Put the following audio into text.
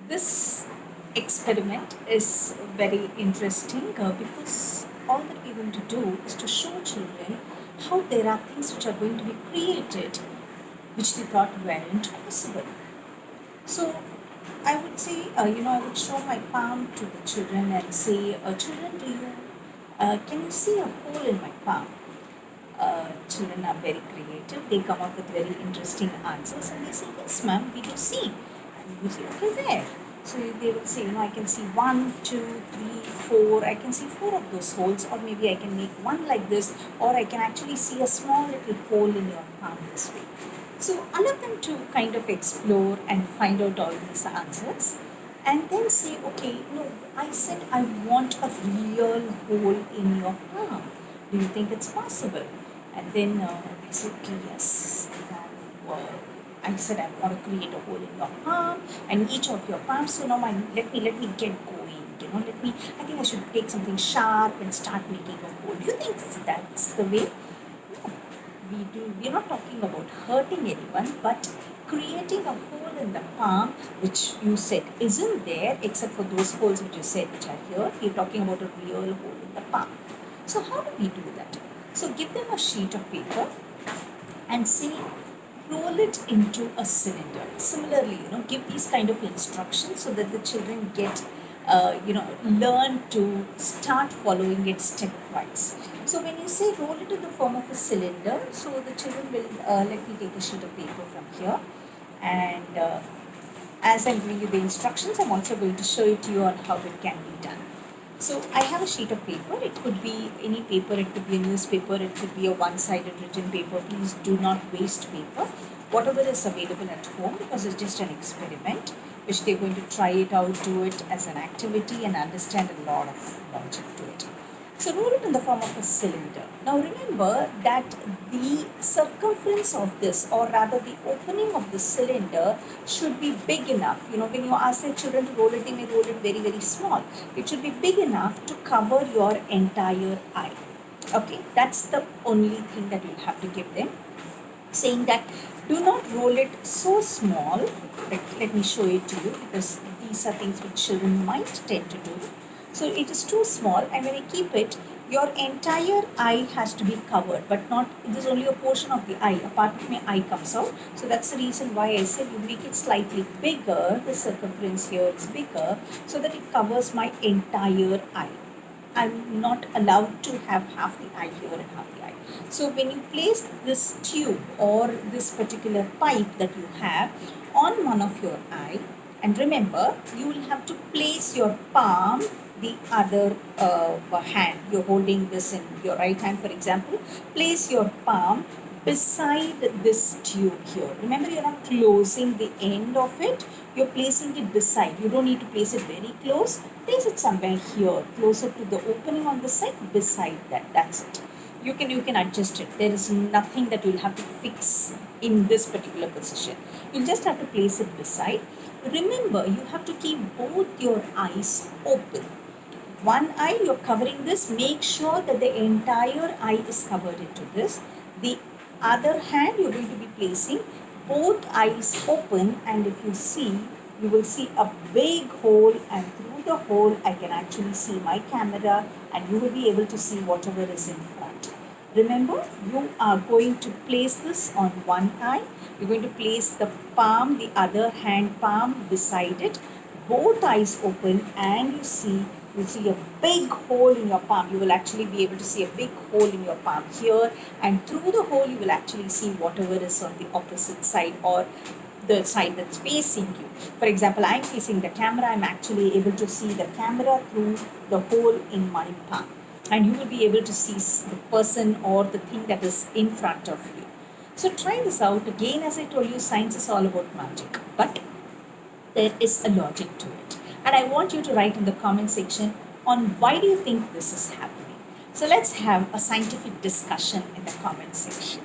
This experiment is very interesting because all that we're going to do is to show children how there are things which are going to be created which they thought weren't possible. So I would say, I would show my palm to the children and say, children, can you see a hole in my palm? Children are very creative. They come up with very interesting answers and they say, yes, ma'am, we do see. And you say, okay, there. So they will say, I can see one, two, three, four. I can see four of those holes, or maybe I can make one like this, or I can actually see a small little hole in your palm this way. So allow them to kind of explore and find out all these answers and then say, okay, no, I said I want a real hole in your palm. Do you think it's possible? And then I said, okay, yes. I said I want to create a hole in your palm and each of your palms. So now let me get going. I think I should take something sharp and start making a hole. Do you think that's the way? We're not talking about hurting anyone, but creating a hole in the palm, which you said isn't there, except for those holes which you said which are here. We're talking about a real hole in the palm. So how do we do that? So give them a sheet of paper and say, roll it into a cylinder. Similarly, give these kind of instructions so that the children get, learn to start following it stepwise. So when you say roll it in the form of a cylinder, so the children will, let me take a sheet of paper from here, and as I'm giving you the instructions, I'm also going to show it to you on how it can be done. So I have a sheet of paper. It could be any paper. It could be a newspaper. It could be a one-sided written paper. Please do not waste paper. Whatever is available at home, because it's just an experiment, which they're going to try it out, do it as an activity and understand a lot of logic to it. So roll it in the form of a cylinder. Now remember that the circumference of this, or rather the opening of the cylinder, should be big enough. When you ask the children to roll it, they may roll it very, very small. It should be big enough to cover your entire eye. Okay, that's the only thing that you'll have to give them. Saying that do not roll it so small. Let me show it to you, because these are things which children might tend to do. So it is too small, and when you keep it, your entire eye has to be covered, but not, it is only a portion of the eye. A part of my eye comes out. So that's the reason why I said you make it slightly bigger. The circumference here is bigger so that it covers my entire eye. I'm not allowed to have half the eye here and half the eye. So when you place this tube or this particular pipe that you have on one of your eye, and remember, you will have to place your palm, the other hand, you're holding this in your right hand, for example, place your palm beside this tube here. Remember, you're not closing the end of it, you're placing it beside. You don't need to place it very close. Place it somewhere here, closer to the opening on the side, beside that. That's it. You can adjust it. There is nothing that you'll have to fix in this particular position. You'll just have to place it beside. Remember, you have to keep both your eyes open. One eye, you're covering this. Make sure that the entire eye is covered into this. The other hand, you're going to be placing both eyes open, and if you see, you will see a big hole, and through the hole I can actually see my camera, and you will be able to see whatever is in front. Remember, you are going to place this on one eye. You're going to place the palm, the other hand palm beside it, both eyes open, and you'll see a big hole in your palm. You will actually be able to see a big hole in your palm here, and through the hole you will actually see whatever is on the opposite side, or the side that's facing you. For example, I'm facing the camera. I'm actually able to see the camera through the hole in my palm, and you will be able to see the person or the thing that is in front of you. So try this out. Again, as I told you, science is all about magic, but there is a logic to it. And I want you to write in the comment section on why do you think this is happening. So let's have a scientific discussion in the comment section.